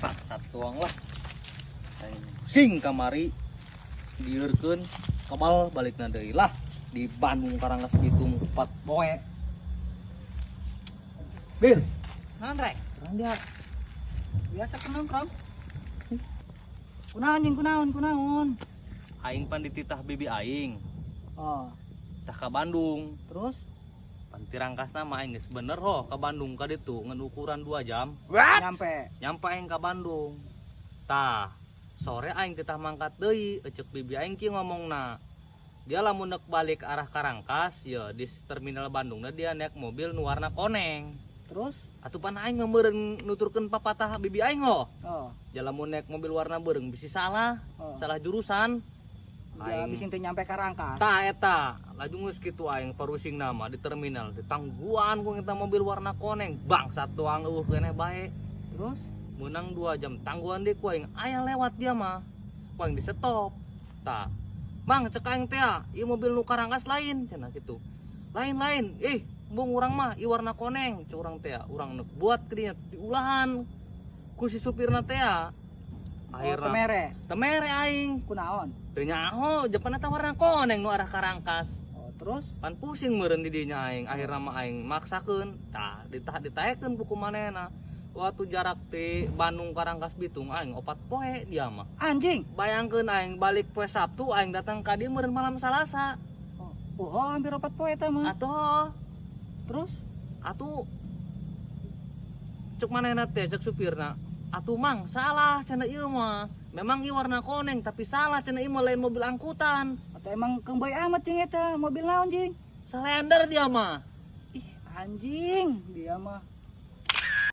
Bangsat tuang lah. Sing kamari dieurekeun kebal balikna deui lah di Bandung Karangkas Bitung 4 poe. Bil, Naon rek? urang dia Biasa ke nongkrong. Kunaon. aing pan dititah bibi aing. Oh, Cah ka Bandung. terus Pan tirangkasna mah aing geus bener ho ka Bandung ka ditu ngan ukuran 2 jam. Nyampe aing ka Bandung. Tah, sore aing titah mangkat deui, eceuk bibi aing ki ngomongna. Dia lamun neuk balik arah Karangkas, ya di terminal Bandungna dia naik mobil nu warna koneng. Terus? Atupan aing meureun nuturkeun papatah bibi aing ho. Oh, Jalamun naik mobil warna beureng bisi salah, salah jurusan. ya abis teh nyampe Karangkas. Tah eta, laju geus kitu aing parusing nama di terminal, ditangguan ku ngeta mobil warna koneng. Bangsat doang eueuh keneh bae. Terus? Menang 2 jam tangguhan deh ku aing aya lewat dia mah. Ku aing di stop. Tah. Bang, cek aing teh, ieu mobil nu Karangkas lain cenah kitu. Lain. Bung urang mah ieu warna koneng, cek urang teh. Urang neuk buat ke dinya diulahan ku si supirna teh. Akhirna temere aing. Kunaon? Teu nyaho, jepan eta warna koneng nu arah Karangkas. Oh, terus? Pan pusing meureun di dinya aing. Akhirna mah aing maksakeun. Tah, ditahekeun buku manehna. Waktu jarak di Bandung Karangkas Bitung aing 4 poe dia mah. Anjing. Bayangkeun aing balik poe Sabtu aing datang ka dieu meureun malam Salasa. Oh, hampir 4 poe eta mah. Atuh, Terus? atuh cek manehna teh cek supirna. Atuh mang salah cenah ieu mah. Memang ieu warna koneng tapi salah cenah ieu mah lain mobil angkutan. Atau emang keung bae amat jeung eta mobil naon, Jing? Salender dia mah. Ih, anjing, dia mah.